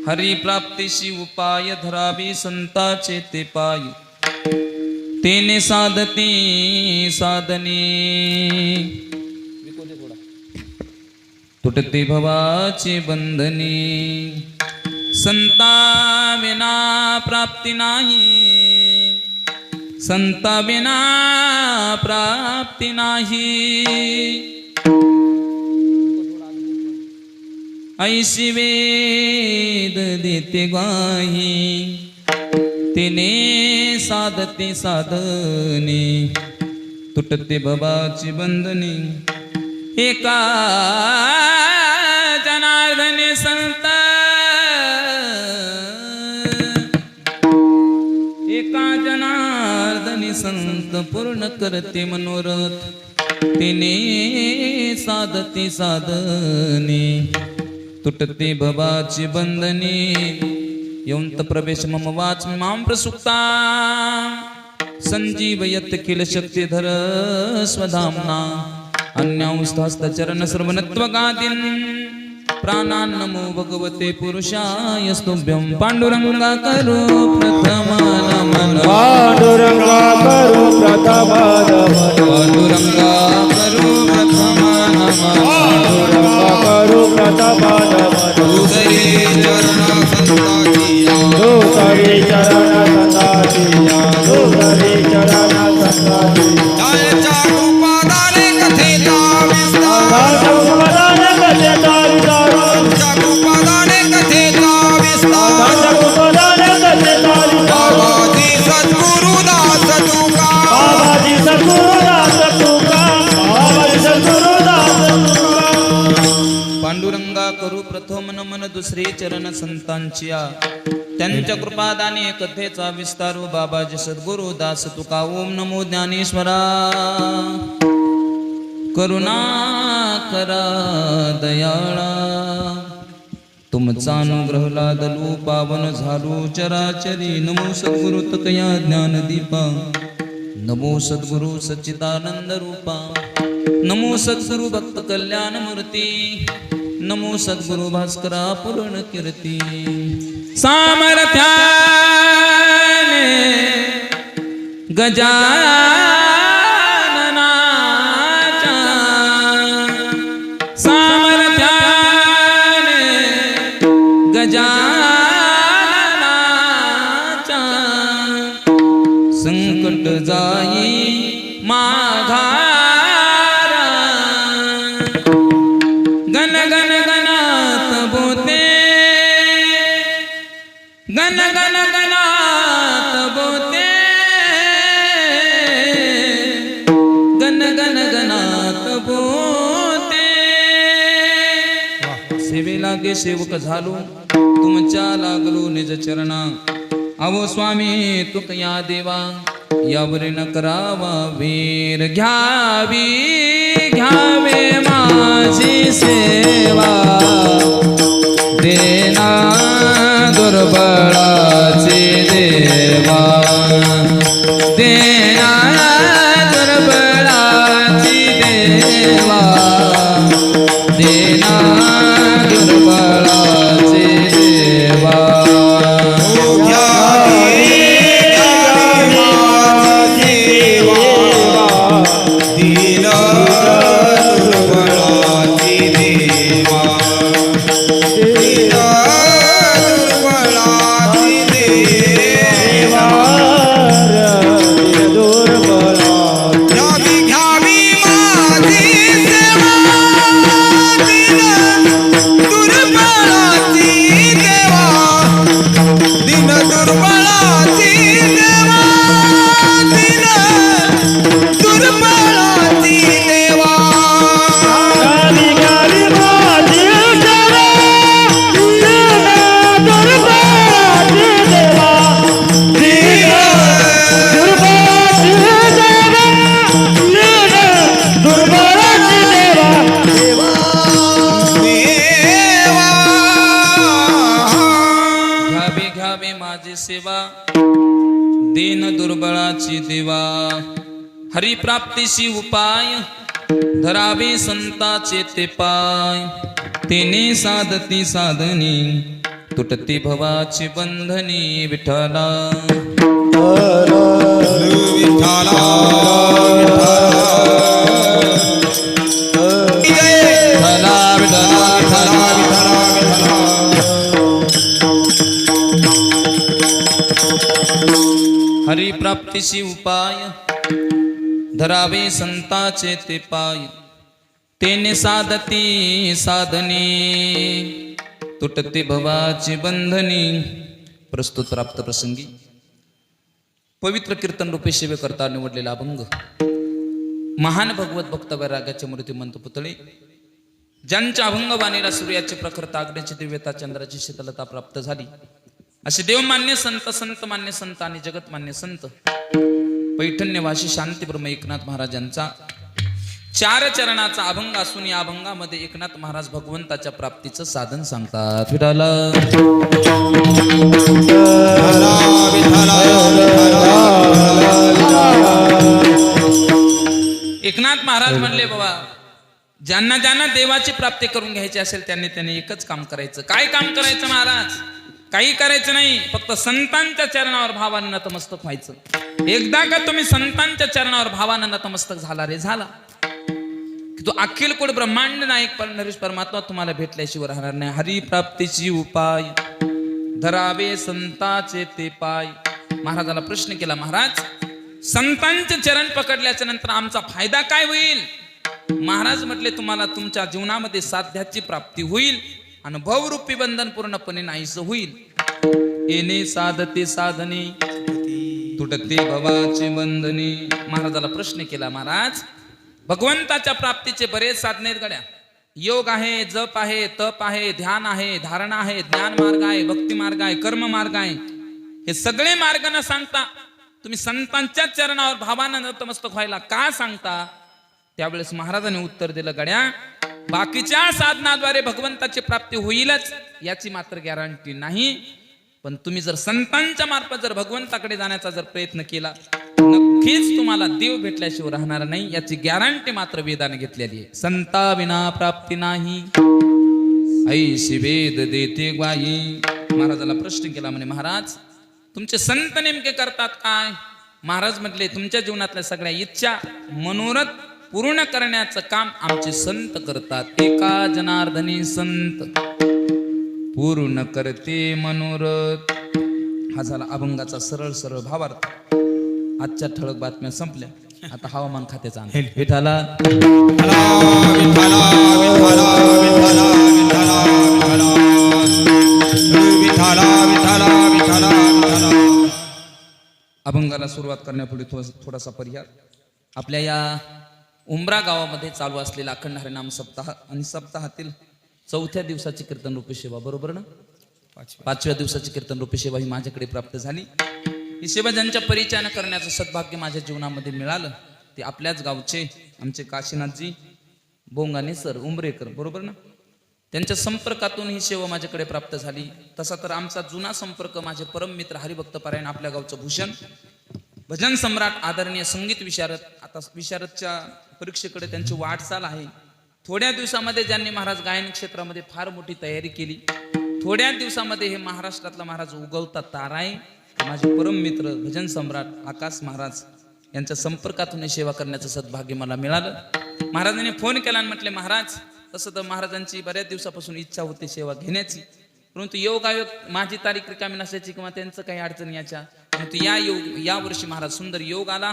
हरी प्राप्तीशी उपाय धरावी संताचे ते पाय तेने साधती साधने तुटते भवाचे बंधने संता विना प्राप्ती नाही संता विना प्राप्ती नाही ऐशी वेद देते ग्वाही तिने साधते साधने तुटते भवाची बंधने एका जनार्दने संत एका जनार्दने संत पूर्ण करते मनोरथ तिने साधते साधने तुटते भवाची बंधने यौंत प्रवेश मम वाच मां प्रसुक्ता संजीवयत किल शक्तिधर स्वधाम्ना अन्यांस्तास्तचरण सर्वनत्वगादिन् प्राणान् नमो भगवते पुरुषाय स्तुभ्यं पांडुरंगा करो प्रथम नमन पांडुरंगा करो प्रथम नमन पांडुरंगा करो प्रथम नमन पांडुरंगा करो प्रथम नमन उदरे चरण संताची दूसरे चरण संताची जायच्या कृपादाने कथेचा विस्तार कृपादाने कथेचा विस्तार जायच्या कृपादाने कथेचा विस्तार कृपादाने कथेचा विस्तार बाबाजी सद्गुरुदास तुका बाबाजी सद्गुरुदास तुका बाबाजी सद्गुरुदास तुका पांडुरंगा करू प्रथम नमन दुसरे चरण संतांच्या त्यांच्या कृपादाने कथेचा विस्तारू बाबाजी सद्गुरु दास तुका ओम नमो ज्ञानेश्वरा करुणा करा दयाळा तुमचा अनुग्रह लादलू पावन झालू चराचरी नमो सद्गुरु तकया ज्ञानदीपा नमो सद्गुरु सच्चिदानंद रूपा नमो सद्गुरु भक्त कल्याण मूर्ती नमो सद्गुरु भास्करा पूर्ण कीर्ती सामर्थ्याने गजाननाच्या सामर्थ्याने गजाननाच्या संकट जाई माघारा गण गण गणात बोते गण गण गणात बोते गण गण गणात बोते सेवे लागे सेवक झालो तुमच्या लागलो निज चरणा अवो स्वामी तुकया देवा यावरी न करावा वीर घ्यावी घ्यावे माझी सेवा देना दुर्बळाची देवा देना दुर्बळाची देवा देना दुर्बळाची देवा दुर्बळाची देवा हरी प्राप्तीशी उपाय धरावे संताचे ते पाय तेने साधती साधने तुटती भवाची बंधनी विठ्ठला विठ्ठला विठ्ठला विठ्ठला हरिप्राप्तीशी उपाय धरावे संताचे ते पाय तेने साधती साधने तुटते भवाची बंधनी. प्रस्तुत प्राप्त प्रसंगी पवित्र कीर्तन रूपे सेवे करता निवडलेला अभंग महान भगवत भक्त वैराग्याचे मूर्तिमंत पुतळे ज्यांच्या अभंगवाणीला सूर्याची प्रखरता अग्नीची दिव्यता चंद्राची शीतलता प्राप्त झाली असे देवमान्य संत संत मान्य संत आणि जगतमान्य संत पैठण्यवासी शांतीब्रह्म एकनाथ महाराजांचा 4 चरणाचा अभंग असून या अभंगामध्ये एकनाथ महाराज भगवंताच्या प्राप्तीचं साधन सांगतात. विठाला एकनाथ महाराज म्हणले बाबा ज्यांना ज्यांना देवाची प्राप्ती करून घ्यायची असेल त्यांनी एकच काम करायचं. काय काम करायचं महाराज? काही करायचं नाही, फक्त संतांच्या चरणावर भावानं नतमस्तक व्हायचं. एकदा का तुम्ही संतांच्या चरणावर भावानं नतमस्तक झाला रे झाला की तो अखिल कोट ब्रह्मांड नायक नरेश परमात्मा तुम्हाला भेटल्याशिवाय राहणार नाही. हरिप्राप्तीची उपाय धरावे संताचे ते पाय. महाराजाला प्रश्न केला, महाराज संतांचे चरण पकडल्याच्या नंतर आमचा फायदा काय होईल? महाराज म्हटले तुम्हाला तुमच्या जीवनामध्ये साध्याची प्राप्ती होईल आणि भवरूपी बंधन पूर्णपणे नाहीसं होईल. येणे साधते साधने तुटते भवाची बंधने. महाराजाला प्रश्न केला, महाराज भगवंताच्या प्राप्तीचे बरेच साधने आहेत गड्या. योग आहे, जप आहे, तप आहे, ध्यान आहे, धारणा आहे, ज्ञान मार्ग आहे, भक्ती मार्ग आहे, कर्म मार्ग आहे. हे सगळे मार्ग न सांगता तुम्ही संतांच्या चरणावर भावानं नतमस्तक व्हायला का सांगता? त्यावेळेस महाराजांनी उत्तर दिलं, गड्या बाकीच्या साधनाद्वारे भगवंताची प्राप्ती होईलच याची मात्र गॅरंटी नाही, पण तुम्ही जर संतांच्या मार्फत जर भगवंताकडे जाण्याचा जर प्रयत्न केला नक्कीच तुम्हाला देव भेटल्याशिवाय राहणार नाही याची गॅरंटी मात्र वेदाने घेतलेली आहे. संता विना प्राप्ती नाही ऐशी वेद देते ग्वाही. महाराजाला प्रश्न केला, म्हणे महाराज तुमचे संत नेमके करतात काय? महाराज म्हटले तुमच्या जीवनातल्या सगळ्या इच्छा मनोरथ पूर्ण करण्याचं काम आमचे संत करतात. एका जनार्दनी संत पूर्ण करते मनोरथ. हा झाला अभंगाचा सरळ सरळ भावार्थ. आजच्या ठळक बातम्या संपल्या, आता हवामान खात्याचा अंदाज. विठाला अभंगाला सुरुवात करण्यापूर्वी थोडासा पर्याय. आपल्या या उमरा गावामध्ये चालू असलेला अखंड हरिनाम सप्ताह आणि सप्ताहातील 4थ्या दिवसाची कीर्तन रूपी सेवा, बरोबर ना? 5व्या दिवसाची कीर्तन रूपी सेवा ही माझ्याकडे प्राप्त झाली. ही सेवा ज्यांच्या परिचयानं करण्याचं सद्भाग्य माझ्या जीवनामध्ये मिळालं ते आपल्याच गावचे आमचे काशीनाथजी बोंगाने सर उमरेकर, बरोबर ना? त्यांच्या संपर्कातून ही सेवा माझ्याकडे प्राप्त झाली. तसा तर आमचा जुना संपर्क माझे परम मित्र हरिभक्त पारायण आपल्या गावचं भूषण भजन सम्राट आदरणीय संगीत विशारद, आता विशारदच्या परीक्षेकडे त्यांची वाटचाल आहे. थोड्या दिवसामध्ये ज्यांनी महाराज गायन क्षेत्रामध्ये फार मोठी तयारी केली, थोड्या दिवसामध्ये हे महाराष्ट्रातला महाराज उगवता तारा आहे. माझे परम मित्र भजन सम्राट आकाश महाराज यांच्या संपर्कातून सेवा करण्याचं सद्भाग्य मला मिळालं. महाराजांनी फोन केला आणि म्हटले, महाराज तसं तर महाराजांची बऱ्याच दिवसापासून इच्छा होती सेवा घेण्याची, परंतु योगायोग माझी तारीख रिकामी नसायची किंवा त्यांचं काही अडचण याच्या, परंतु या वर्षी महाराज सुंदर योग आला.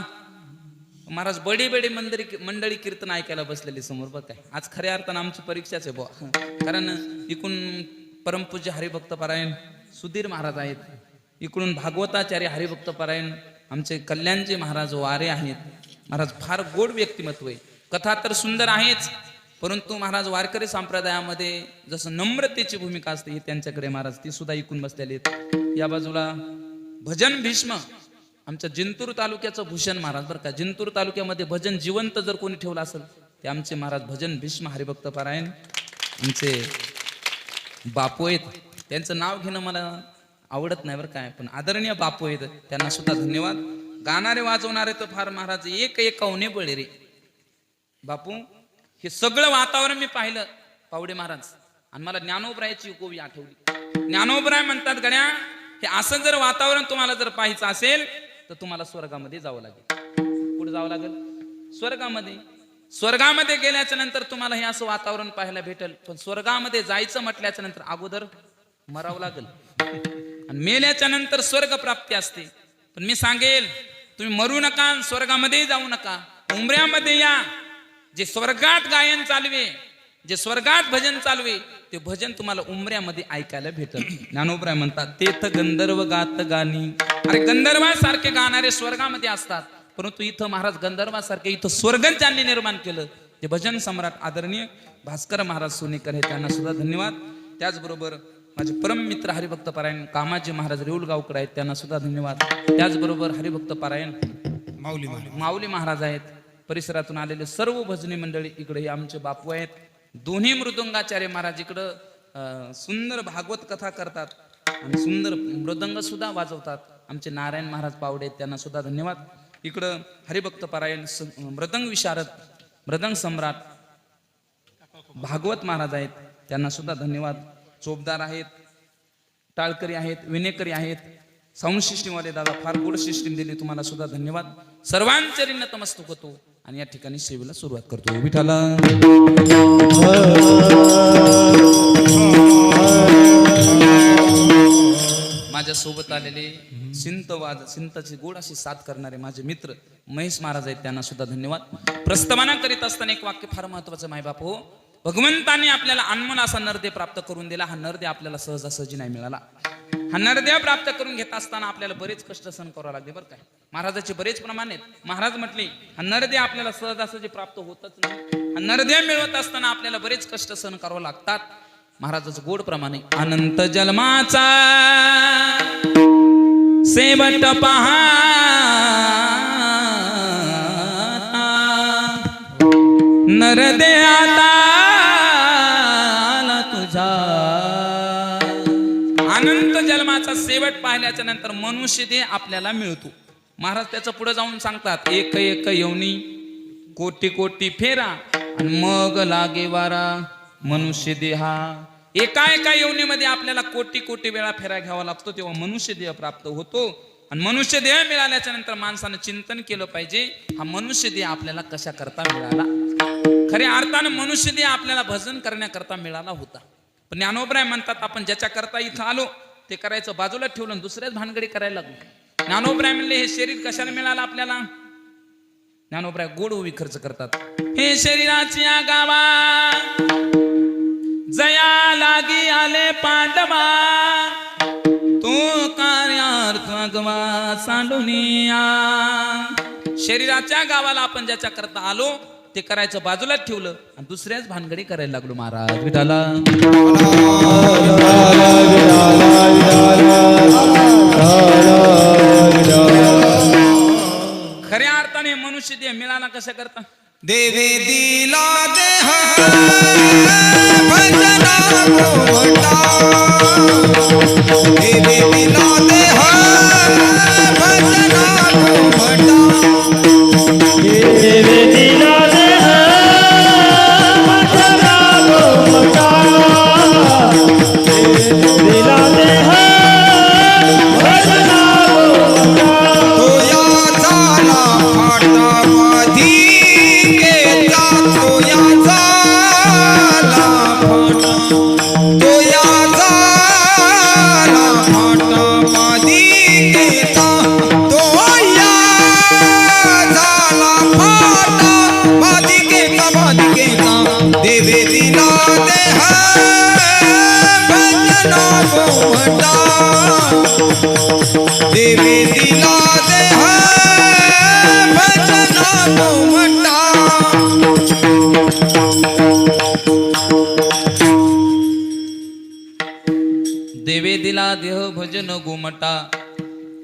महाराज बडे बडे मंडळी कीर्तन ऐकायला बसलेले समोर. बघ काय आज खऱ्या अर्थानं आमची परीक्षाच आहे बुवा, कारण इकडून परमपूज्य हरिभक्त पारायण सुधीर महाराज आहेत, इकडून भागवताचार्य हरिभक्त पारायण आमचे कल्याणचे महाराज वारे आहेत. महाराज फार गोड व्यक्तिमत्व आहे. कथा तर सुंदर आहेच, परंतु महाराज वारकरी संप्रदायामध्ये जसं नम्रतेची भूमिका असते ही त्यांच्याकडे महाराज ती सुद्धा ऐकून बसलेले आहेत. या बाजूला भजन भीष्म आमच्या जिंतूर तालुक्याचं भूषण महाराज, बरं का, जिंतूर तालुक्यामध्ये भजन जिवंत जर कोणी ठेवलं असेल ते आमचे महाराज भजन भीष्म हरिभक्त पारायण आमचे बापू आहेत. त्यांचं नाव घेणं मला आवडत नाही बरं काय, पण आदरणीय बापू आहेत, त्यांना सुद्धा धन्यवाद. गाणारे वाजवणारे तर फार महाराज एक कवने बळे रे बापू. हे सगळं वातावरण मी पाहिलं पावडे महाराज, आणि मला ज्ञानोबरायाची गोवी आठवली. ज्ञानोबराय म्हणतात गड्या, हे असं जर वातावरण तुम्हाला जर पाहायचं असेल तर तुम्हाला स्वर्गामध्ये जावं लागेल. कुठे जावं लागेल? स्वर्गामध्ये. स्वर्गामध्ये गेल्याच्या नंतर तुम्हाला हे असं वातावरण पाहायला भेटेल. पण स्वर्गामध्ये जायचं म्हटल्याच्या नंतर अगोदर मरावं लागेल आणि मेल्याच्या नंतर स्वर्ग प्राप्ती असते. पण मी सांगेल, तुम्ही मरू नका, स्वर्गामध्ये जाऊ नका, उमऱ्यामध्ये या. जे स्वर्गात गायन चालवे, जे स्वर्गात भजन चालवे, ते भजन तुम्हाला उमऱ्यामध्ये ऐकायला भेटल. ज्ञानोबराय म्हणतात, तेथ गंधर्व गात गाणी. अरे गंधर्वासारखे गाणारे स्वर्गामध्ये असतात, परंतु इथं महाराज गंधर्वासारखे इथं स्वर्ग ज्यांनी निर्माण केलं ते भजन सम्राट आदरणीय भास्कर महाराज सोनेकर हे, त्यांना सुद्धा धन्यवाद. त्याचबरोबर माझे परम मित्र हरिभक्त पारायण कामाजी महाराज रेऊलगावकर आहेत, त्यांना सुद्धा धन्यवाद. त्याचबरोबर हरिभक्त पारायण माऊली महाराज आहेत. परिसरातून आलेले सर्व भजनी मंडळी इकडे हे आमचे बापू आहेत. दोन्ही मृदंगाचार्य महाराज इकडं सुंदर भागवत कथा करतात आणि सुंदर मृदंग सुद्धा वाजवतात. आमचे नारायण महाराज पावडे आहेत, त्यांना सुद्धा धन्यवाद. इकडं हरिभक्त पारायण मृदंग विशारद मृदंग सम्राट भागवत महाराज आहेत, त्यांना सुद्धा धन्यवाद. चोपदार आहेत, टाळकरी आहेत, विनेकरी आहेत, साऊंड सिस्टीमवाले दादा फार गुड सिस्टीम दिली, तुम्हाला सुद्धा धन्यवाद. सर्वांचे नतमस्तक होतो आणि या ठिकाणी सेवेला सुरुवात करतो. विठाला माझ्या सोबत आलेले सिंताची गोड अशी साथ करणारे माझे मित्र महेश महाराज आहेत, त्यांना सुद्धा धन्यवाद. प्रस्तावना करीत असताना एक वाक्य फार महत्वाचं, मायबाप हो, भगवंताने आपल्याला अनमोल असा नरदेह प्राप्त करून दिला. हा नरदेह आपल्याला सहजासहजी नाही मिळाला. हा नरदेह प्राप्त करून घेत असताना आपल्याला बरेच कष्ट सहन करावं लागले बरं काय. महाराजाचे बरेच प्रमाण आहेत. महाराज म्हटले, हा नरदेह आपल्याला सहजासहजी प्राप्त होतच नाही. हा नरदेह मिळवत असताना आपल्याला बरेच कष्ट सहन करावं लागतात. महाराजाचं गोड प्रमाणे, अनंत जन्माचा शेवट पहा नरदेहाता तुझा. अनंत जन्माचा शेवट पाहिल्याच्या नंतर मनुष्य देह आपल्याला मिळतो. महाराज त्याचं पुढे जाऊन सांगतात, एक एक योनी कोटी कोटी फेरा आणि मग लागे वारा मनुष्य देहा. एका एका योनीमध्ये आपल्याला कोटी कोटी वेळा फेरा घ्यावा लागतो, तेव्हा मनुष्य देह प्राप्त होतो. आणि मनुष्य देह मिळाल्याच्या नंतर माणसानं चिंतन केलं पाहिजे, हा मनुष्य देह आपल्याला कशा करता मिळाला. खऱ्या अर्थानं मनुष्य देह आपल्याला भजन करण्याकरता मिळाला होता. पण ज्ञानोबराय म्हणतात, आपण ज्याच्या करता इथं आलो ते करायचं बाजूला ठेवलं, दुसऱ्याच भानगडी करायला लागलो. ज्ञानोबराय म्हणले, हे शरीर कशाला मिळालं आपल्याला. ज्ञानोबराय गोड ओवी खर्च करतात, हे शरीराची गावा जया लागी आले पांडवा, तो कार्यार्थ गवा सांडुनिया. शरीराच्या गावाला आपण ज्याच्या करता आलो ते करायचं बाजूला ठेवलं आणि दुसऱ्याच भानगडी करायला लागलो. महाराज विठाला खऱ्या अर्थाने मनुष्य देह मिळाला कशा करता. देवे दिला देह भजना गोवटा, देवे दिला देह भजना गोवटा, देवे दिला देह भजना गोवटा, दिला देह भजना गोवटा. तोया झाला फाटा मधी केचा, तोया झाला फाटा, तोया झाला फाटा मधी केचा, तोया झाला फाटा मधी केचा, मधी केचा. देवे दिला देह भजना गोवटा, देवे दिला देह भजना गोवटा. देवे दिला देह भजन गोमटा,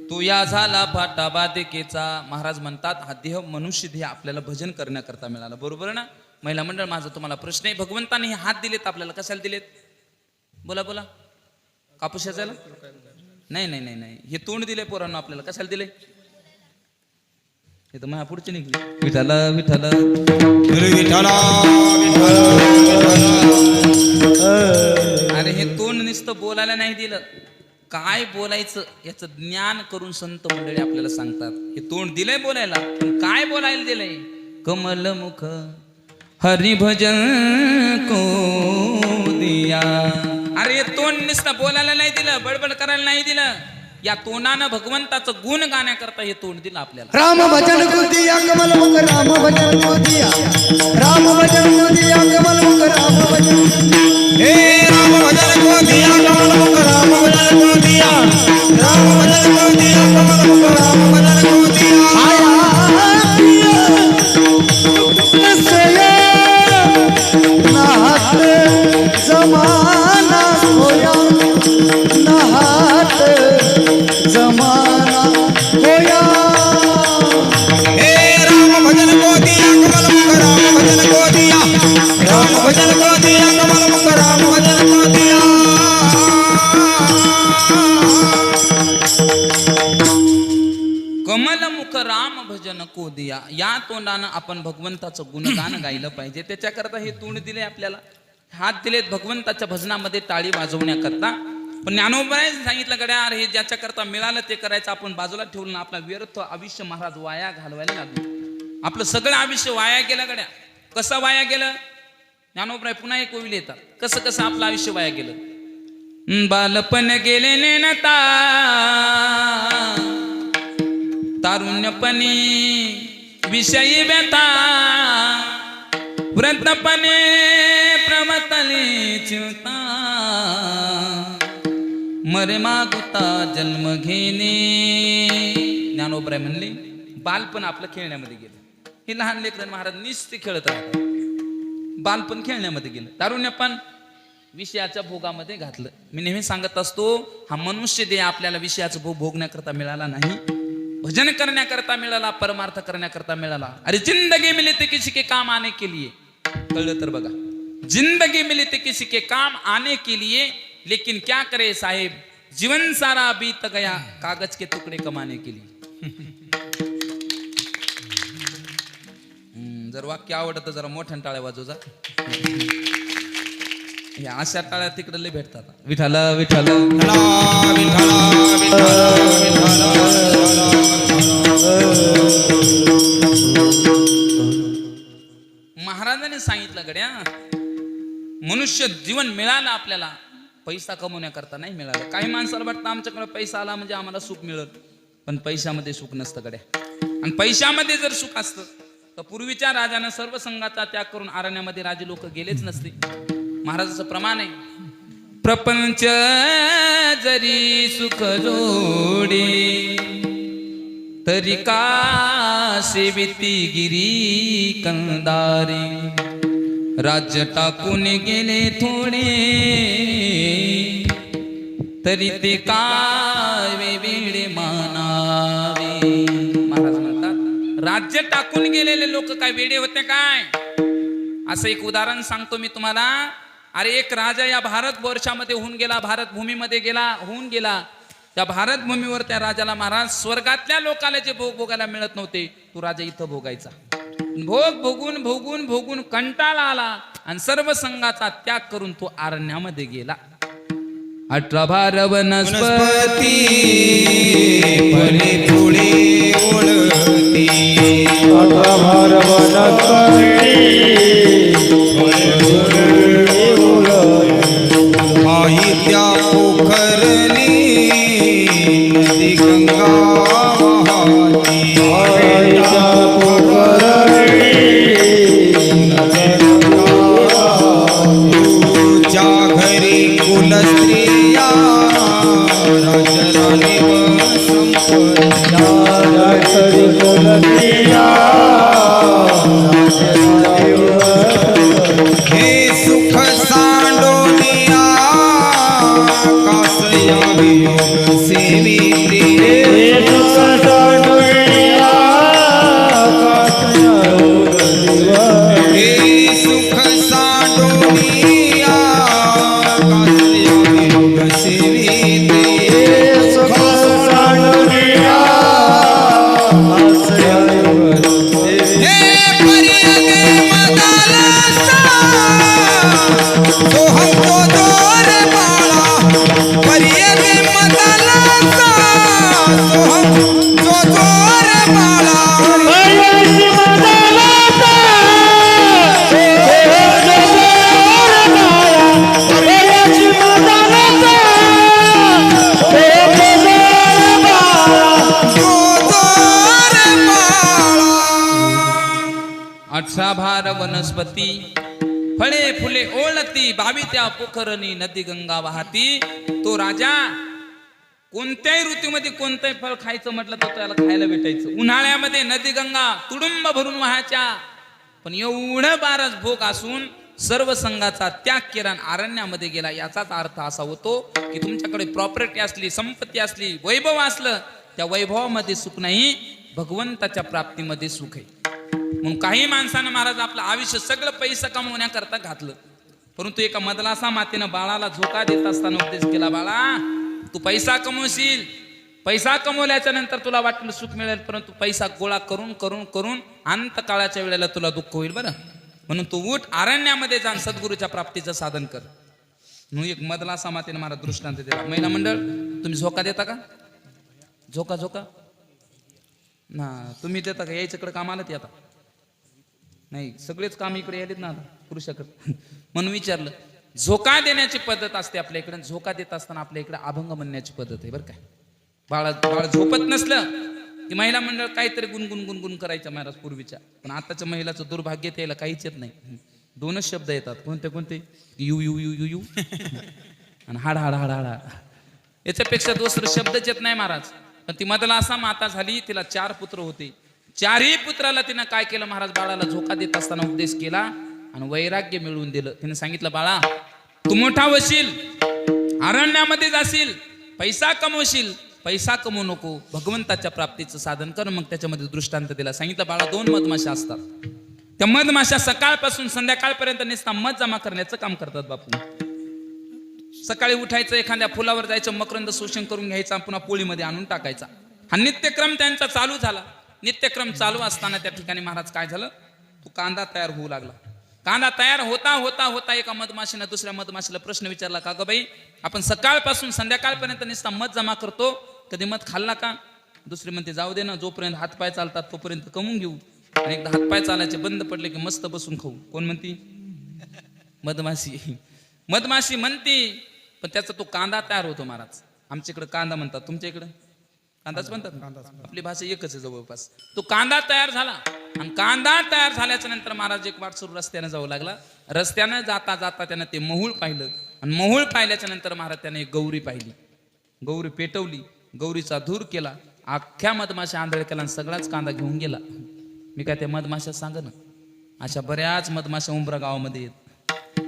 तो या झाला फाटा बाधिकेचा. महाराज म्हणतात, हा देह मनुष्य देह आपल्याला भजन करण्याकरता मिळाला. बरोबर ना महिला मंडळ. माझा तुम्हाला प्रश्न आहे, भगवंताने हे हात दिलेत आपल्याला कशाला दिलेत. बोला बोला. कापूस याचायला नाही नाही नाही नाही, हे तोंड दिले पोरांना आपल्याला कशाला दिले. हे तर माझ्या पुढचे निघले. विठाला विठाला विठ्ठला अरे हे तोंड नुसतं बोलायला नाही दिलं, काय बोलायचं याचं ज्ञान करून संत मंडळी आपल्याला सांगतात. हे तोंड दिलंय बोलायला, पण काय बोलायला दिलंय? कमल मुख हरिभजन को दिया. अरे हे तोंड नुसतं बोलायला नाही दिलं, बडबड करायला नाही दिलं, या तोंडानं भगवंताचं गुण गाण्याकरता हे तोंड दिलं आपल्याला. राम भजन को दिया कमल मुख राम भजन को दिया, राम भजन को दिया कमल मुख राम भजन. हे राम भजन को दिया कमल मुख राम भजन को दिया, राम भजन को दिया कमल मुख राम भजन को दिया. नहात जमाना होया, नहात जमाना होया. हे राम भजन को दिया कमल मुख राम भजन को दिया, राम भजन को दिया कमल मुख राम भजन को दिया. कमलमुख राम भजन को दिया. या तोंडानं आपण भगवंताचं गुणगान गायलं पाहिजे. त्याच्याकरता हे तोंड दिले आपल्याला, हात दिलेत भगवंताच्या भजनामध्ये टाळी वाजवण्याकरता. पण ज्ञानोबाने सांगितलं गड्या, अरे हे ज्याच्याकरता मिळालं ते करायचं, आपण बाजूला ठेवलं ना, आपला व्यर्थ आयुष्य महाराज वाया घालवायला लागलो. आपलं सगळं आयुष्य वाया गेलं गड्या. कसं वाया गेलं? ज्ञानोबाई पुन्हा एक ओवी येतात, कसं कसं आपलं आयुष्य वाया गेलं. बालपण गेले नेनता, तारुण्यपणी विषयी व्यथा, वृद्धपणे प्रमतले चिंता, मरे मागुता जन्म घेणे. ज्ञानोबराय म्हणले बालपण आपलं खेळण्यामध्ये गेलं. हे लहान लेकरं महाराज निस्ते खेळत राहतात, बालपण खेळण्यामध्ये गेलं. तारुण्यपण विषयाच्या भोगामध्ये घातलं. मी नेहमी सांगत असतो, हा मनुष्य देह आपल्याला विषयाचा भोग भोगण्याकरता मिळाला नाही, भजन करण्याकरता मिळाला, परमार्थ करण्याकरता मिळाला. अरे जिंदगी मिली ते किसी के काम आने के लिए. कळलं तर बघा, जिंदगी मिली ते किसी के काम आने के लिए, लेकिन क्या करे साहेब, जीवन सारा बीत गया कागज के टुकड़े कमाने के लिए. जर वाक्य आवडत जरा मोठ्या टाळ्या वाजव जा. या अशा टाळ्या तिकडे लय भेटतात. विठाल विठाल विठ्ठला विठ्ठला विठ्ठला विठ्ठला. महाराजांनी सांगितलं गड्या, मनुष्य जीवन मिळालं आपल्याला पैसा कमवण्याकरता नाही मिळालं. काही माणसाला वाटतं आमच्याकडे पैसा आला म्हणजे आम्हाला सुख मिळत, पण पैशामध्ये सुख नसतं गड्या. आणि पैशामध्ये जर सुख असतं तर पूर्वीच्या राजानं सर्व संघाचा त्याग करून अरण्यामध्ये राजे लोक गेलेच नसते. महाराजाचं प्रमाण आहे, प्रपंच जरी सुख जोडी, तरी का सेविती गिरी कंदारी, राज्य टाकून गेले थोडे, तरी ते काय वेळे मानावे. महाराज म्हणतात, राज्य टाकून गेलेले लोक काय वेडे होते काय? असं एक उदाहरण सांगतो मी तुम्हाला. अरे एक राजा या भारतवर्षामध्ये होऊन गेला, भारत भूमीमध्ये होऊन गेला. त्या भारत भूमीवर त्या राजाला महाराज स्वर्गातल्या लोकांना जे भोग भोगायला मिळत नव्हते, तो राजा इथं भोगायचा. भोग भोगून भोगून भोगून कंटाळा आला आणि सर्व संघाचा त्याग करून तो अरण्यामध्ये गेला. 18 भार वनस्पती फळे फुले ओळती, 18 भार वनस्पती आई त्या पोखरली नदी गंगा वाहती, आईच्या पोखरली तुझ्या घरी कुलस्त्रिया राजराणी व संपत्त्या, राजरी कोलतिया हे सुख सांडोनिया कासया वियोग सेविते, हे सुख सांडोनिया कासया योग दिवा, हे सुख सांडोनिया कासया वियोग सेविते, हे सुख सांडोनिया कासया योग दिवा. हे परियगे मदालसा सोहम तो दोर बाळा, अक्षाभार वनस्पती फळे फुले ओळती बावी त्या पोखरणी नदी गंगा वाहती. तो राजा कोणत्याही ऋतूमध्ये कोणतंही फळ खायचं म्हटलं तर त्याला खायला भेटायचं. उन्हाळ्यामध्ये नदी गंगा तुडुंब भरून वाहायच्या, पण एवढं बारच भोग असून सर्व संघाचा त्याग केला अरण्यामध्ये गेला. याचाच अर्थ असा होतो की तुमच्याकडे प्रॉपर्टी असली, संपत्ती असली, वैभव असलं, त्या वैभवामध्ये सुख नाही, भगवंताच्या प्राप्तीमध्ये सुख आहे. म्हणून काही माणसानं महाराज आपलं आयुष्य सगळं पैसा कमवण्याकरता घातलं, परंतु एका मदलासा मातेनं बाळाला झोका देत असताना उपदेश केला, बाळा तू पैसा कमवशील, पैसा कमवल्याच्या नंतर तुला वाटलं सुख मिळेल, परंतु पैसा गोळा करून करून करून अंत काळाच्या वेळेला तुला दुःख होईल बरं. म्हणून तू उठ अरण्यामध्ये जाऊन सद्गुरूच्या प्राप्तीचं साधन कर. म्हणून एक मदलासा मातेनं मला दृष्टांत दिला. महिला मंडळ तुम्ही झोका देता का? झोका झोका ना तुम्ही देता का? यायच्याकडे कामाला ते आता नाही, सगळेच काम इकडे यायलेत ना आता पुरुषाकडे. म्हणून विचारलं. झोका देण्याची पद्धत असते आपल्या इकडे, झोका देत असताना आपल्या इकडे अभंग म्हणण्याची पद्धत आहे बरं काय. बाळ झोपत नसलं की महिला मंडळ काहीतरी गुणगुण गुणगुण करायचं महाराज पूर्वीच्या. पण आताच्या महिलाचं दुर्भाग्य त्याला काहीच येत नाही. दोनच शब्द येतात. कोणते? You you you you you आणि हाड हाड हाड हाड. याच्यापेक्षा दुसरं शब्दच येत नाही महाराज. पण ती मदला असा माता झाली, तिला 4 पुत्र होते. 4ही पुत्राला तिनं काय केलं महाराज, बाळाला झोका देत असताना उपदेश केला आणि वैराग्य मिळवून दिलं. तिने सांगितलं, बाळा तू मोठा होशील, अरण्यामध्ये जाशील, पैसा कमवशील, पैसा कमवू नको, भगवंताच्या प्राप्तीचं साधन कर. मग त्याच्यामध्ये दृष्टांत दिला. सांगितलं, बाळा 2 मधमाशा असतात, त्या मधमाशा सकाळपासून संध्याकाळपर्यंत नुसता मध जमा करण्याचं काम करतात बापू. सकाळी उठायचं, एखाद्या फुलावर जायचं, मकरंद शोषण करून घ्यायचा, पुन्हा पोळीमध्ये आणून टाकायचा. हा नित्यक्रम त्यांचा चालू झाला. नित्यक्रम चालू असताना त्या ठिकाणी महाराज काय झालं, तो कांदा तयार होऊ लागला. कांदा तयार होता होता होता एका मधमाशीनं दुसऱ्या मधमाशीला प्रश्न विचारला, का ग बाई आपण सकाळपासून संध्याकाळपर्यंत नुसता मध जमा करतो, कधी मध खाल्ला का? दुसरी म्हणते, जाऊ दे ना, जोपर्यंत हातपाय चालतात तोपर्यंत कमवून घेऊ, आणि एकदा हातपाय चालायचे बंद पडले की मस्त बसून खाऊ. कोण म्हणती? मधमाशी. मधमाशी म्हणती, पण त्याचा तो कांदा तयार होतो महाराज. आमच्या इकडे कांदा म्हणतात, तुमच्या इकडे कांदाच म्हणतात. आपली भाषा एकच आहे जवळपास. तो कांदा तयार झाला आणि कांदा तयार झाल्याच्या नंतर महाराज एक वाटसरू रस्त्याने जाऊ लागला. रस्त्यानं जाता जाता त्यानं ते महूळ पाहिलं आणि महूळ पाहिल्याच्या नंतर महाराज त्याने एक गौरी पाहिली. गौरी पेटवली, गौरीचा धूर केला, अख्ख्या मधमाशा आंधळ केला आणि सगळाच कांदा घेऊन गेला. मी काय त्या मधमाशा सांग ना, अशा बऱ्याच मधमाशा उंबरा गावामध्ये येत.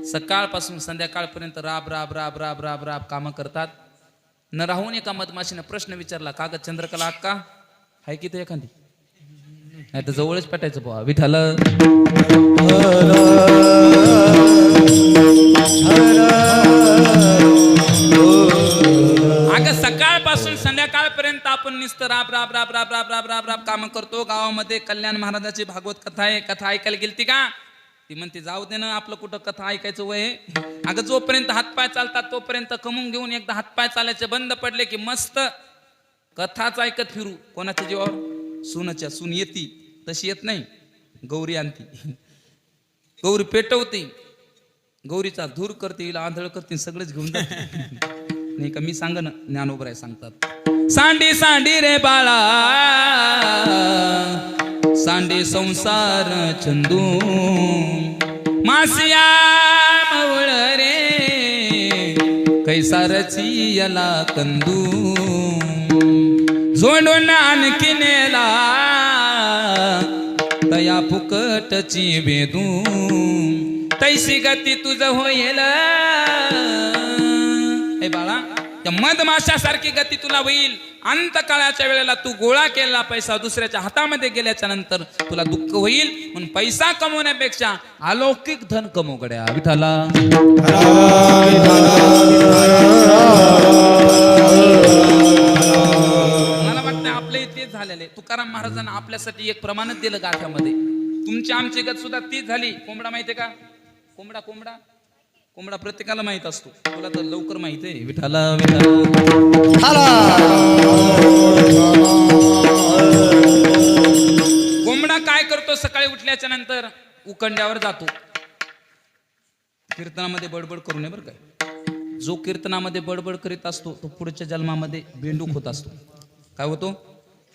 सकाळपासून संध्याकाळपर्यंत राब राब राब राब राब राब कामं करतात. न राहून एका मधमाशीनं प्रश्न विचारला, कागद चंद्रकला अक्का हाय की ते एखादी? नाही तर जवळच पेटायचं बुवा. विठाला अगं सकाळपासून संध्याकाळपर्यंत आपण नुसतं राब राब राब राब राब राब राब राब काम करतो. गावामध्ये कल्याण महाराजाची भागवत कथा आहे, कथा ऐकायला गेलती का? ती म्हणते, जाऊ दे ना, आपलं कुठं कथा ऐकायचं वय. अगं जोपर्यंत हातपाय चालतात तोपर्यंत कमवून घेऊन एकदा हातपाय चालायचे बंद पडले की मस्त कथाच ऐकत फिरू. कोणाच्या जीवावर? सुनच्या. सून येती तशी येत नाही, गौरी आणती, गौरी पेटवते, गौरीचा धूर करते, हिला आंधळ करते, सगळेच घेऊन जाते. नाही का मी सांग ना, ज्ञानोबराय सांगतात, सांडी सांडी रे बाळा, सांडे संसार चंदू, मासिया मवळ रे, कैसारची याला कंदू, जोडून आणखी नेला, तया फुकटची वेदू, तैसी गती तुझ होईल. हे बाळा, त्या मधमाशासारखी गती तुला होईल. अंत काळाच्या वेळेला तू गोळा केलेला पैसा दुसऱ्याच्या हातामध्ये गेल्याच्या नंतर तुला दुःख होईल. म्हणून पैसा कमवण्यापेक्षा अलौकिक धन कमव गड्या. विठाला मला वाटतं आपल्या इथे झालेले. तुकाराम महाराजांना आपल्यासाठी एक प्रमाणच दिलं गाथ्यामध्ये. तुमची आमची गत सुद्धा तीच झाली. कोंबडा माहितीये का? कोंबडा कोंबडा कोंबडा प्रत्येकाला माहित असतो. तुला तर लवकर माहित आहे. विठाला कोंबडा काय करतो? सकाळी उठल्याच्या नंतर उकंड्यावर जातो. कीर्तनामध्ये बडबड करू नये बरं काय. जो कीर्तनामध्ये बडबड करीत असतो तो पुढच्या जन्मामध्ये बेंडूक होत असतो. काय होतो?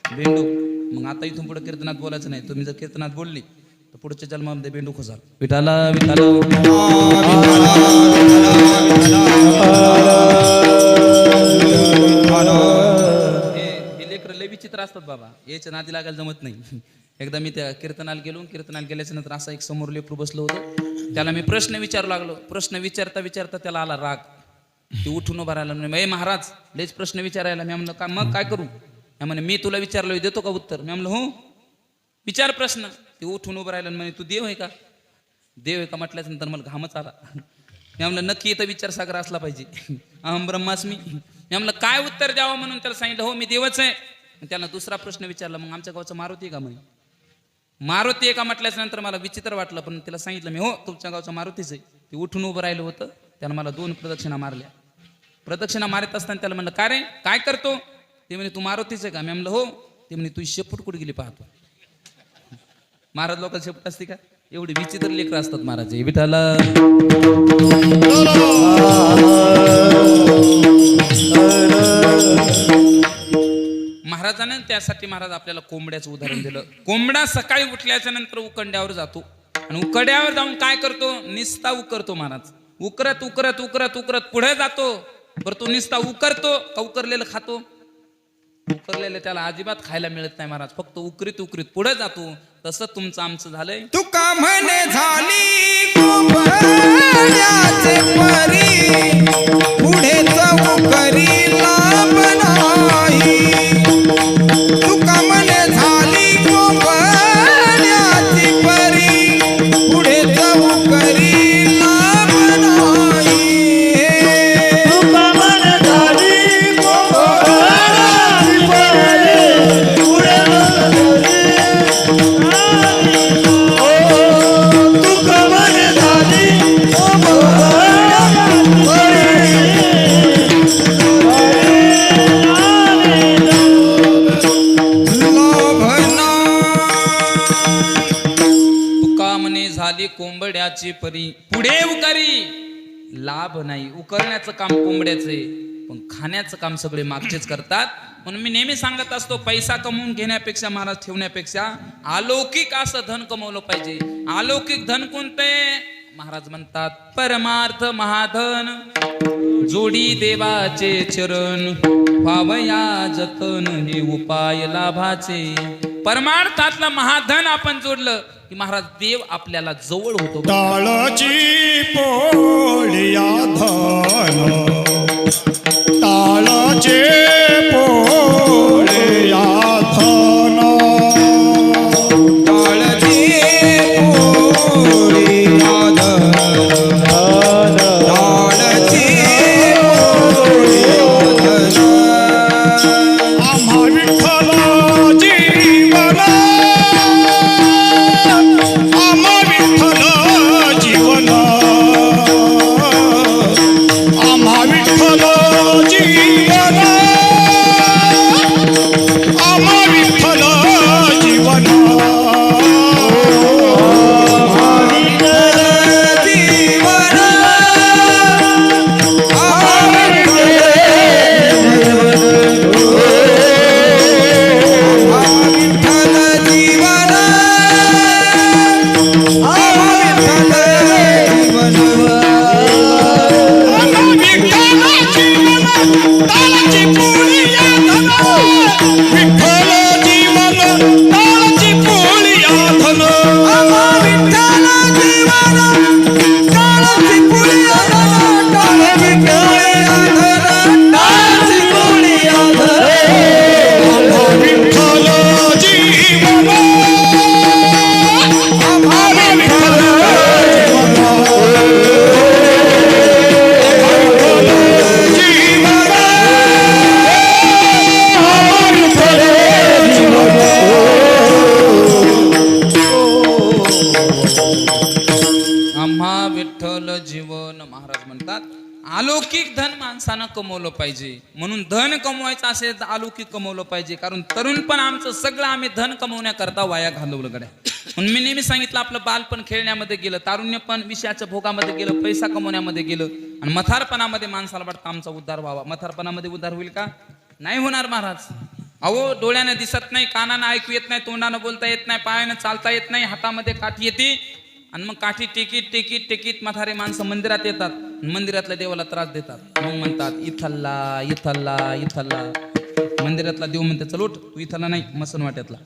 बेंडूक. मग आता इथून पुढे कीर्तनात बोलायचं नाही. तुम्ही जर कीर्तनात बोलली तर पुढच्या जन्मामध्ये बेंडू खुसाल विठाला विठाला हे लेकर लय विचित्र असतात बाबा, याच्या नादी लागायला जमत नाही. एकदा मी त्या कीर्तनाला गेलो, कीर्तनाला गेल्याच्या नंतर असा एक समोर लेकरू बसलो होतं, त्याला मी प्रश्न विचारू लागलो. प्रश्न विचारता विचारता त्याला आला राग. ते उठून उभा राहिला म्हणे, महाराज लेच प्रश्न विचारायला. मी म्हणलं का मग काय करू? म्हणे मी तुला विचारलो देतो का उत्तर? मी म्हणलं हो विचार प्रश्न. ते उठून उभं राहिलं म्हणे तू देव आहे का? देव आहे का म्हटल्याच्या नंतर मला घामच आला. मी म्हणलं नक्की इथं विचारसागर असला पाहिजे. अहम ब्रह्मास्मी. मी म्हणलं काय उत्तर द्यावं म्हणून त्याला सांगितलं हो मी देवच आहे. त्याला दुसरा प्रश्न विचारला, मग आमच्या गावचं मारुती आहे का? म्हणे मारुती आहे का म्हटल्याच्या नंतर मला विचित्र वाटलं, पण त्याला सांगितलं मी हो तुमच्या गावचं मारुतीच आहे. ते उठून उभं राहिलं होतं, त्यानं मला 2 प्रदक्षिणा मारल्या. प्रदक्षिणा मारत असताना त्याला म्हणलं काय रे काय करतो? ते म्हणे तू मारुतीच आहे का? मी म्हणलं हो. ते म्हणे तू शेपूट कुठे गेली पाहतो? महाराज लोकांना शेपूट असते का? एवढी विचित्र लेकर असतात महाराज. विठाला महाराजांनी त्यासाठी महाराज आपल्याला कोंबड्याचं उदाहरण दिलं. कोंबडा सकाळी उठल्याच्या नंतर उकंड्यावर जातो आणि उकड्यावर जाऊन काय करतो? निस्ता उकरतो महाराज. उकरत उकरत उकरत उकरत पुढे जातो. बरं तो निस्ता उकरतो का उकरलेलं खातो? उकरलेलं त्याला अजिबात खायला मिळत नाही महाराज. फक्त उकरीत उकरीत पुढे जातो. तसं तुमचं आमचं झालंय. तुका म्हणे झाली कोंबड्याचे परी, पुढे जाऊ करी लाभ नाही. तुका म्हणे झाली कोंबड्याची परी, पुढे जाऊ करी लाभ नाही. तुका मन झाली कोंबड्याची परी, पुढे तुका मन झाली कोंबड्याची तुका म्हणे झाली कोंबड्याची परी, पुढे उकरी लाभ नाही. उकरण्याचं काम कोंबड्याचं आहे, पण खाण्याचं काम सगळे मागचेच करतात. म्हणून मी नेहमी सांगत असतो पैसा कमवून घेण्यापेक्षा महाराज ठेवण्यापेक्षा अलौकिक असं धन कमवलं पाहिजे. अलौकिक धन कोणते? महाराज म्हणतात परमार्थ महाधन, जोडी देवाचे चरण, व्हावया जतन हे उपाय लाभाचे. परमार्थातलं महाधन आपण जोडलं की महाराज देव आपल्याला जवळ होतो. टाळची पोळ्या धन, टाळचे पोळ्या धन, टाळची पोळ्या धन, टाळची पोळ्या धन. आम्हा विठ्ठल जीवन, आम्हा विठ्ठल जीवन, आम्हा विठ्ठल जीवन, आम्हा विठ्ठल जीवन. आम्हा विठ्ठल जीवन. महाराज म्हणतात अलौकिक धन माणसानं कमवलं पाहिजे. म्हणून धन कमवायचं असेल तर अलौकिक कमवलं पाहिजे. कारण तरुण पण आमचं सगळं आम्ही धन कमवण्याकरता वाया घालवलं गड्या. म्हणून मी नेहमी सांगितलं आपलं बालपण खेळण्यामध्ये गेलं, तारुण्य पण विषयाच्या भोगामध्ये गेलं, पैसा कमवण्यामध्ये गेलं आणि म्हातारपणामध्ये माणसाला वाटतं आमचा उद्धार व्हावा. म्हातारपणामध्ये उद्धार होईल का? नाही होणार महाराज. अहो डोळ्यानं दिसत नाही, कानानं ऐकू येत नाही, तोंडानं बोलता येत नाही, पायानं चालता येत नाही, हातामध्ये काठी येते आणि मग काठी टेकीत म्हातारे माणसं मंदिरात येतात, मंदिरातल्या देवाला त्रास देतात. मग म्हणतात इथल्ला इथल्ला इथल्ला. मंदिरातला देव म्हणते चल उठ, तू इथला नाही मसन वाट्यातला.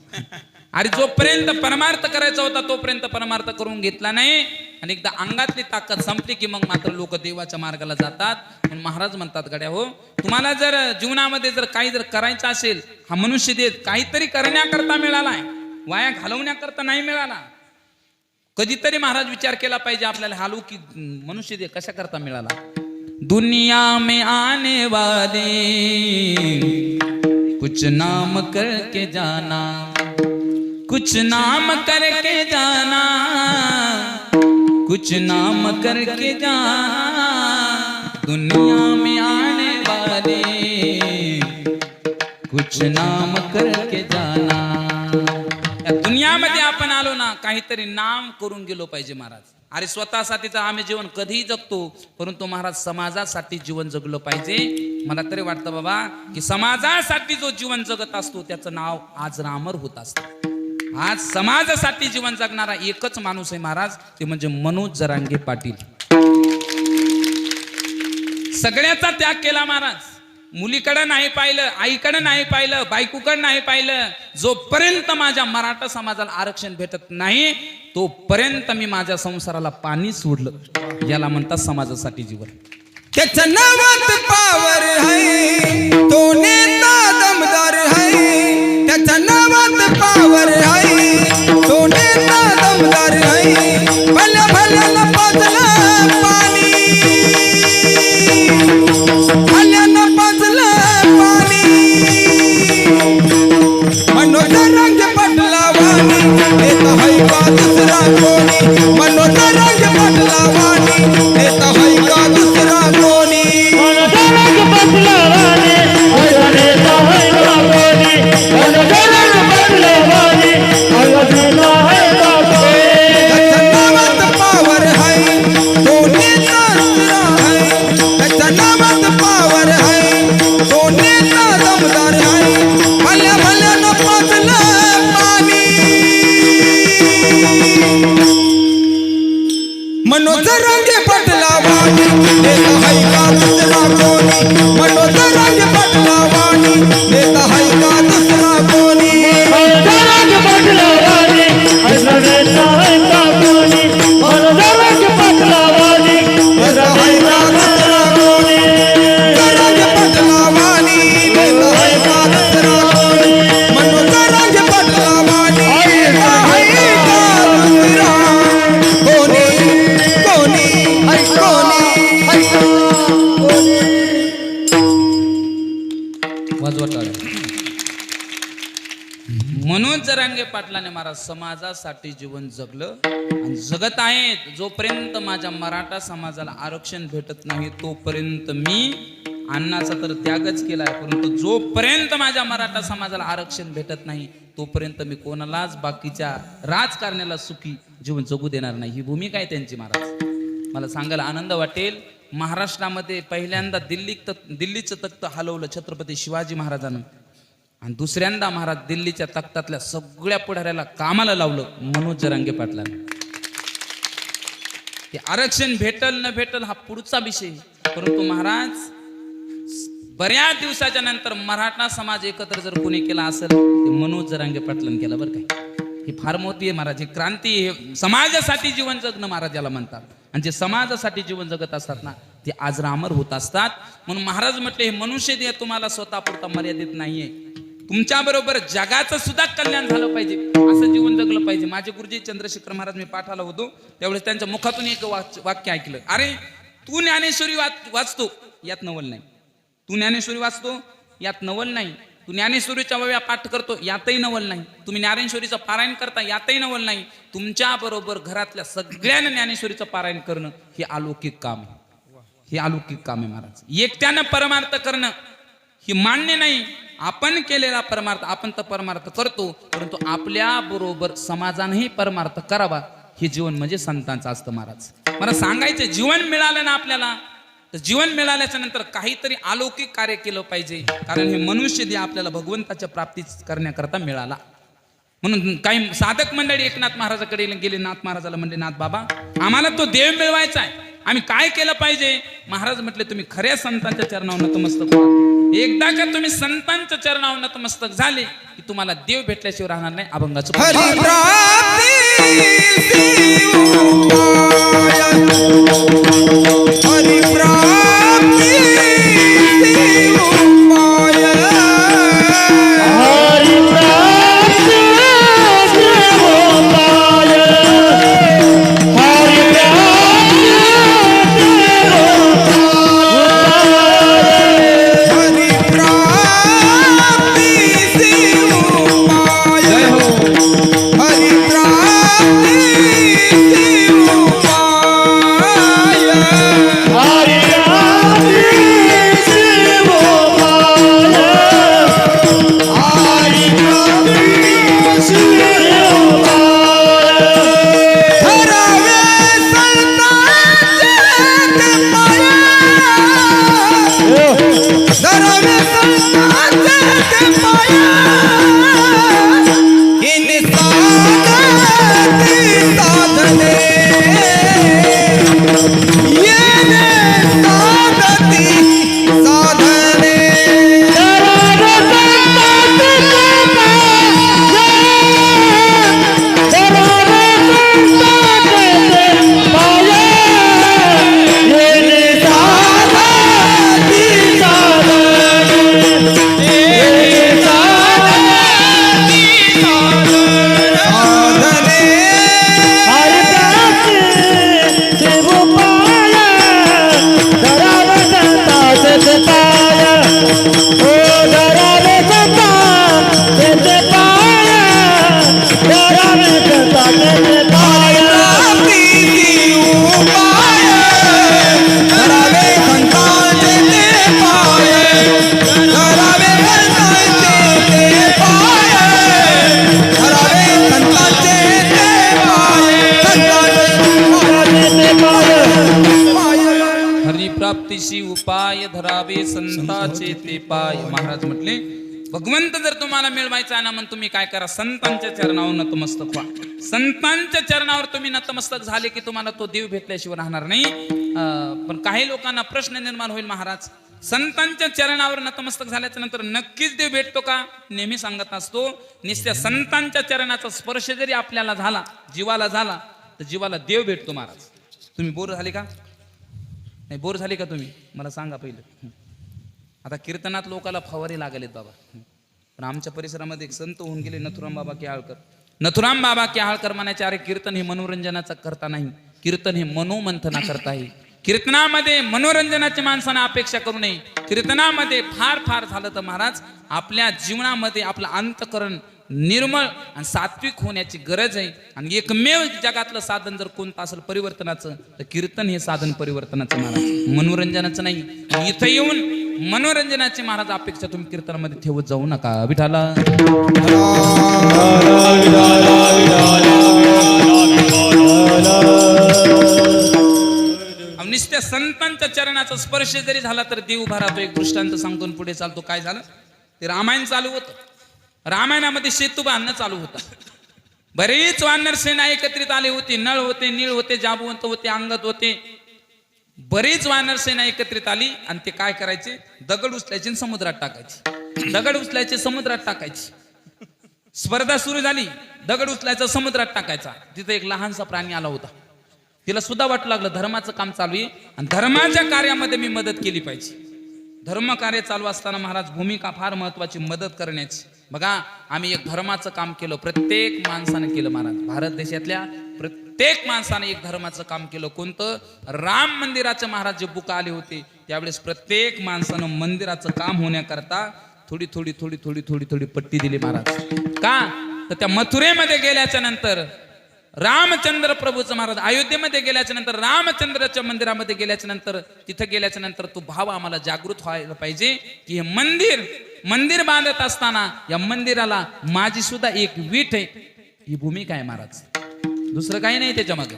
अरे जोपर्यंत परमार्थ करायचा होता तोपर्यंत परमार्थ करून घेतला नाही आणि एकदा अंगातली ताकद संपली की मग मात्र लोक देवाच्या मार्गाला जातात. पण महाराज म्हणतात गड्या हो, तुम्हाला जर जीवनामध्ये जर काही जर करायचं असेल, हा मनुष्य देत काहीतरी करण्याकरता मिळालाय, वाया घालवण्याकरता नाही मिळाला. कधीतरी महाराज विचार केला पाहिजे आपल्याला, हा की मनुष्य दे कशा करता मिळाला. दुनिया में आने वाले कुछ नाम करके जाना, कुछ नाम करके जाना, कुछ नाम करके जाना. दुनिया में आने वाले कुछ नाम करके जाना. या दुनियामध्ये आपण आलो ना, काहीतरी नाम करून गेलो पाहिजे महाराज. अरे स्वतःसाठीचं आम्ही जीवन कधीही जगतो, परंतु महाराज समाजासाठी जीवन जगलं पाहिजे. मला तरी वाटतं बाबा की समाजासाठी जो जीवन जगत असतो त्याचं नाव आज रामर होत असतं. आज समाजासाठी जीवन जगणारा एकच माणूस आहे महाराज, ते म्हणजे मनोज जरांगे पाटील. सगळ्याचा त्याग केला महाराज. मुलीकडे नाही पाहिलं, आईकडे नाही पाहिलं, बायकोकडे नाही पाहिलं. जोपर्यंत माझ्या मराठा समाजाला आरक्षण भेटत नाही तोपर्यंत मी माझ्या संसाराला पाणी सोडलं. याला म्हणतात समाजासाठी जीवन. त्याच्या नावात पावर आहे, तो नेता दमदार आहे. त्याच्या नावात पावर आहे, तो नेता दमदार आहे. भल्या भल्याला पाजलं पाणी, भल्याला पाजलं पाणी. मनोज रंग पटला वाणी, नेता है का दुसरा कोणी. मनोज रंग पटला वाणी, नेता है का दुसरा कोणी. त्याच्या नावात पावर आहे, तो नेता दुसरा आहे. त्याच्या नावात पावर आहे, तो नेता दमदार आहे. भल्या भल्यानं पाजलं पाणी. मनोज रंगे पटला वाणी, नेता है का दुसरा कोणी. मनोज रंगे पटला वाणी, नेता है का दुसरा कोणी. नेता है का दुसरा कोणी. रंगे पटला वाणी, नेता है का दुसरा कोणी. मनोज रंगे पटला वाणी, नेता है का दुसरा कोणी. कोणी वाजवा टाळ्या. मनोज जरांगे पाटलाने महाराज समाजासाठी जीवन जगलं आणि जगत आहेत. जोपर्यंत माझ्या मराठा समाजाला आरक्षण भेटत नाही तोपर्यंत मी अन्नाचा तर त्यागच केलाय, परंतु जोपर्यंत माझ्या मराठा समाजाला आरक्षण भेटत नाही तोपर्यंत मी कोणालाच बाकीच्या राजकारण्याला सुखी जीवन जगू देणार नाही. ही भूमिका आहे त्यांची महाराज. मला सांगायला आनंद वाटेल, महाराष्ट्रामध्ये पहिल्यांदा दिल्लीचं तख्त हलवलं छत्रपती शिवाजी महाराजांनं आणि दुसऱ्यांदा महाराज दिल्लीच्या तख्तातल्या सगळ्या पुढाऱ्याला कामाला लावलं मनोज जरांगे पाटलांनी. ते आरक्षण भेटल न भेटल हा पुढचा विषय, परंतु महाराज बऱ्याच दिवसाच्या नंतर मराठा समाज एकत्र जर कोणी केला असेल ते मनोज जरांगे पाटलांनी केलं. बरं काय, ही फार मोठी आहे महाराज. ही क्रांती, हे समाजासाठी जीवन जगणं महाराज याला म्हणतात. आणि जे समाजासाठी जीवन जगत असतात ना ते आज रामर होत असतात. म्हणून महाराज म्हटले, हे मनुष्य देह तुम्हाला स्वतःपुरता मर्यादित नाहीये, तुमच्या बरोबर जगाचं सुद्धा कल्याण झालं पाहिजे असं जीवन जगलं पाहिजे. माझे गुरुजी चंद्रशेखर महाराज, मी पाठाला होतो त्यावेळेस त्यांच्या मुखातून एक वाक्य ऐकलं. अरे तू ज्ञानेश्वरी वाचतो यात नवल नाही, तू ज्ञानेश्वरी वाचतो यात नवल नाही, तू ज्ञानेश्वरीच्या वव्या पाठ करतो यातही नवल नाही, तुम्ही ज्ञानेश्वरीचं पारायण करता यातही नवल नाही. तुमच्या बरोबर घरातल्या सगळ्यांना ज्ञानेश्वरीचं पारायण करणं हे अलौकिक काम आहे. हे अलौकिक काम आहे महाराज. एकट्यानं परमार्थ करणं ही मान्य नाही. आपण केलेला परमार्थ आपण तर परमार्थ करतो, परंतु आपल्या बरोबर समाजानेही परमार्थ करावा. हे जीवन म्हणजे संतांचं असतं महाराज. मला सांगायचं, जीवन मिळालं ना आपल्याला तर जीवन मिळाल्याच्या नंतर काहीतरी अलौकिक कार्य केलं पाहिजे, कारण हे मनुष्य देह आपल्याला भगवंताच्या प्राप्ती करण्याकरता मिळाला. म्हणून काही साधक मंडळी एकनाथ महाराजाकडे गेले. नाथ महाराजाला म्हणले, नाथ बाबा, आम्हाला तो देव मिळवायचा आहे, आम्ही काय केलं पाहिजे? महाराज म्हटले, तुम्ही खऱ्या संतांच्या चरणावर नतमस्तक व्हा. एकदा का तुम्ही संतांच्या चरणावर नतमस्तक झाले की तुम्हाला देव भेटल्याशिवाय राहणार नाही. अभंगाचं हरिप्राप्ती प्राप्तीशी उपाय धरावे संतांचे ते पाय. महाराज म्हटले, भगवंत जर तुम्हाला मिळवायचा ना, मग तुम्ही काय करा, संतांच्या चरणावर नतमस्तक व्हा. संतांच्या चरणावर तुम्ही नतमस्तक झाले की तुम्हाला तो देव भेटल्याशिवाय राहणार नाही. पण काही लोकांना प्रश्न निर्माण होईल, महाराज संतांच्या चरणावर नतमस्तक झाल्याच्या नंतर नक्कीच देव भेटतो का? नेहमी सांगत असतो, नुसत्या संतांच्या चरणाचा स्पर्श जरी आपल्याला झाला, जीवाला झाला, तर जीवाला देव भेटतो. महाराज तुम्ही बोर झाले का? नाही बोर झाले का तुम्ही? मला सांगा पहिलं. आता कीर्तनात लोकाला फवारे लागलेत बाबा, पण आमच्या परिसरामध्ये एक संत होऊन गेले, नथुराम बाबा केहाळकर. नथुराम बाबा केहाळकर म्हणायचे, अरे कीर्तन हे मनोरंजनाचा करता नाही, कीर्तन हे मनोमंथना करता आहे. कीर्तनामध्ये मनोरंजनाची माणसाने अपेक्षा करू नये. कीर्तनामध्ये फार फार झालं तर महाराज आपल्या जीवनामध्ये आपलं अंतकरण निर्मळ आणि सात्विक होण्याची गरज आहे. आणि एकमेव जगातलं साधन जर कोणतं असेल परिवर्तनाचं, तर कीर्तन हे साधन परिवर्तनाचं महाराज, मनोरंजनाचं नाही. इथं येऊन मनोरंजनाची महाराज अपेक्षा तुम्ही कीर्तनामध्ये ठेवत जाऊ नका. विठाला निस्त्या संतांच्या चरणाचा स्पर्श जरी झाला तर देव उभा राहतो. एक दृष्टांत सांगतो पुढे चालतो. काय झालं ते, रामायण चालू होतं. रामायणामध्ये सेतू बांधणं चालू होता. बरेच वानर सेना एकत्रित आले होते. नळ होते, नीळ होते, जाबुवंत होते, अंगद होते. बरीच वानर सेना एकत्रित आली आणि ते काय करायचे, दगड उचलायचे आणि समुद्रात टाकायचे. दगड उचलायचे, समुद्रात टाकायचे. स्पर्धा सुरू झाली. दगड उचलायचा, समुद्रात टाकायचा. तिथे एक लहानसा प्राणी आला होता. तिला सुद्धा वाटू लागलं धर्माचं काम चालू आहे आणि धर्माच्या कार्यामध्ये मी मदत केली पाहिजे. धर्म कार्य चालू असताना महाराज भूमिका फार महत्वाची, मदत करण्याची. बघा आम्ही एक धर्माचं काम केलं, प्रत्येक माणसानं केलं महाराज. भारत देशातल्या प्रत्येक माणसाने एक धर्माचं काम केलं. कोणतं? राम मंदिराचं महाराज जे बुक आले होते त्यावेळेस प्रत्येक माणसानं मंदिराचं काम होण्याकरता थोडी थोडी थोडी थोडी थोडी थोडी पट्टी दिली महाराज. का तर त्या मथुरेमध्ये गेल्याच्या नंतर रामचंद्र प्रभूचं महाराज अयोध्येमध्ये गेल्याच्या नंतर, रामचंद्राच्या मंदिरामध्ये गेल्याच्या नंतर, तिथं गेल्याच्या नंतर तो भाव आम्हाला जागृत व्हायला पाहिजे की हे मंदिर बांधत असताना या मंदिराला माझी सुद्धा एक वीट आहे. ही भूमिका आहे महाराज, दुसरं काही नाही त्याच्या मागे.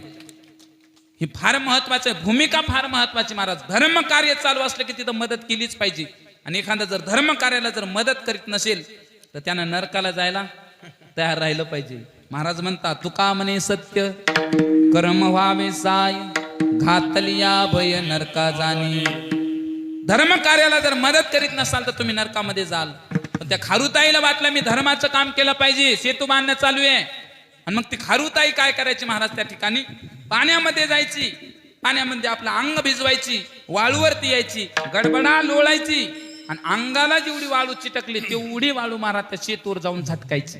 ही फार महत्वाचं आहे, भूमिका फार महत्वाची महाराज. धर्म कार्य चालू असलं की तिथं मदत केलीच पाहिजे. आणि एखादा जर धर्म कार्याला जर मदत करीत नसेल तर त्यानं नरकाला जायला तयार राहिलं पाहिजे. महाराज म्हणतात तुका म्हणे सत्य कर्म व्हावे साय घातलिया भय नरका जाणी. धर्म कार्याला जर मदत करीत नसाल तर तुम्ही नरकामध्ये जाल. पण त्या खारुताईला वाटलं मी धर्माचं काम केलं पाहिजे, सेतू बांधणं चालू आहे. आणि मग ती खारुताई काय करायची महाराज, त्या ठिकाणी पाण्यामध्ये जायची, पाण्यामध्ये आपलं अंग भिजवायची, वाळूवरती यायची, गडबडा लोळायची आणि अंगाला जेवढी वाळू चिटकली तेवढी वाळू महाराज त्या शेतूवर जाऊन झटकायची.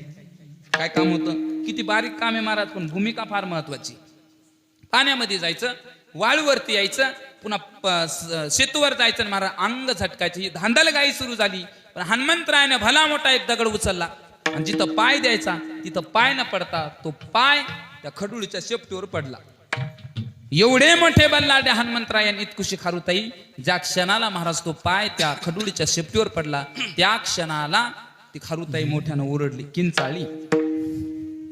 काय काम होतं, किती बारीक काम आहे महाराज, पण भूमिका फार महत्वाची. पाण्यामध्ये जायचं, वाळूवरती यायचं, पुन्हा शेतूवर जायचं आणि महाराज अंग झटकायचं. ही धांदलगाई सुरू झाली. पण हनुमंतरायाने भला मोठा एक दगड उचलला आणि जिथं पाय द्यायचा तिथं पाय न पडता तो पाय त्या खडुळीच्या शेपटीवर पडला. एवढे मोठे बल्लाढ्य हनुमंतरायाने इतकुशी खारुताई, ज्या क्षणाला महाराज तो पाय त्या खडुळीच्या शेपटीवर पडला त्या क्षणाला ती खारुताई मोठ्यानं ओरडली, किंचाळली.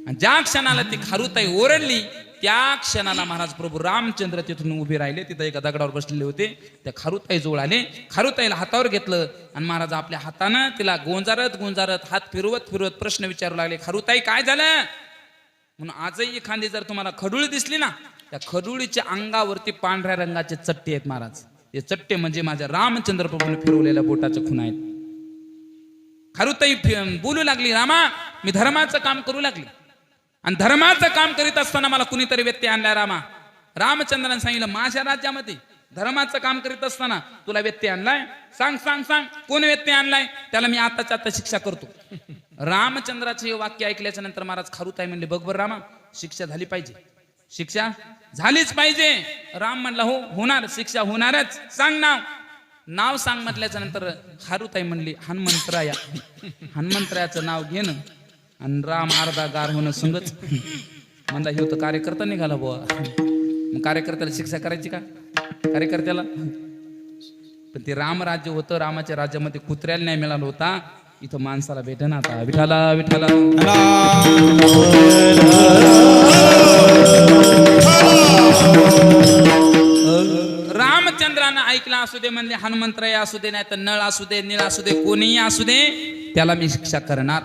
आणि ज्या क्षणाला ती खारुताई ओरडली त्या क्षणाला महाराज प्रभू रामचंद्र तिथून उभे राहिले. तिथं एका दगडावर बसलेले होते. त्या खारुताई जवळ आले, खारुताईला हातावर घेतलं आणि महाराज आपल्या हातानं तिला गोंजारत गोंजारत हात फिरवत फिरवत प्रश्न विचारू लागले, खारुताई काय झालं म्हणून. आजही एखादी जर तुम्हाला खडूळ दिसली ना, त्या खडुळीच्या अंगावरती पांढऱ्या रंगाचे चट्टे आहेत महाराज. ते चट्टे म्हणजे माझ्या रामचंद्र प्रभूने फिरवलेल्या बोटाच्या खुणा आहेत. खारुताई बोलू लागली, रामा मी धर्माचं काम करू लागली आणि धर्माचं काम करीत असताना मला कुणीतरी व्यत्यय आणलाय. रामचंद्राने सांगितलं माझ्या राज्यामध्ये धर्माचं काम करीत असताना तुला व्यत्यय आणलाय, सांग सांग सांग कोण व्यत्यय आणलाय, त्याला मी आताच्या आता शिक्षा करतो. रामचंद्राचे हे वाक्य ऐकल्याच्या नंतर महाराज खारुताई म्हणले, बघ बरं रामा शिक्षा झाली पाहिजे, शिक्षा झालीच पाहिजे. राम म्हणला हो होणार, शिक्षा होणारच, सांग नाव. नाव सांग म्हटल्याच्या नंतर खारुताई म्हणली हनुमंतराया. हनुमंतरायाचं नाव घेणं आणि राम अर्धा गार होणं संगच. म्हणला हे होतं कार्यकर्ता निघाला बुवा. मग कार्यकर्त्याला शिक्षा करायची का कार्यकर्त्याला. पण ते रामराज्य होतं, रामाच्या राज्यामध्ये कुत्र्याला न्याय मिळाला होता, इथं माणसाला भेटन. आता विठाला विठाला रामचंद्रानं ऐकला असू दे म्हणले, हनुमंतराय असू दे नाही तर नळ असू दे निळ असू दे कोणीही असू दे, त्याला मी शिक्षा करणार,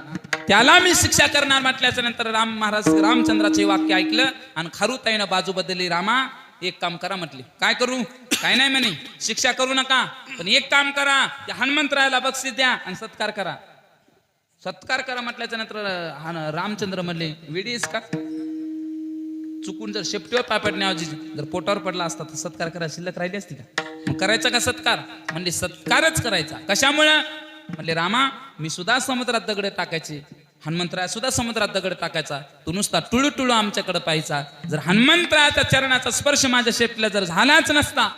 त्याला मी शिक्षा करणार म्हटल्याच्या नंतर रामचंद्राचे वाक्य ऐकलं आणि खारुताईनं बाजू बदलली. रामा एक काम करा म्हटले. काय करू, काय नाही म्हणे, शिक्षा करू नका, पण एक काम करा, त्या हनुमंतरायाला बक्षीस द्या आणि सत्कार करा. सत्कार करा म्हटल्याच्या नंतर रामचंद्र म्हणले, वेडीस का, चुकून जर शेपटीवर पाय पडण्याऐवजी जर पोटावर पडला असता तर सत्कार करायला शिल्लक राहिली असती का. मग करायचा का सत्कार, म्हणले सत्कारच करायचा. कशामुळं म्हणले, रामा मी सुद्धा समुद्रात दगड टाकायचे, हनुमंतराय सुद्धा समुद्रात दगड टाकायचा, तू नुसता टुळू टुळू आमच्याकडे पाहायचा. जर हनुमंतरायाच्या चरणाचा स्पर्श माझ्या शेपटीला जर झालाच नसता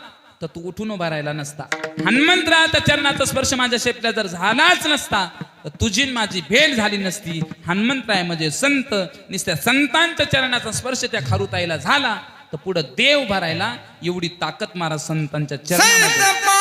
तर तू उठून उभा राहिला नसता. हनुमंतरायाच्या चरणाचा स्पर्श माझ्या शेपटीला जर झालाच नसता तर तुझी माझी भेट झाली नसती. हनुमंतराय म्हणजे संत, नुसत्या संतांच्या चरणाचा स्पर्श त्या खारुताईला झाला तर पुढे देव भरायला एवढी ताकद महाराज संतांच्या चरणामध्ये.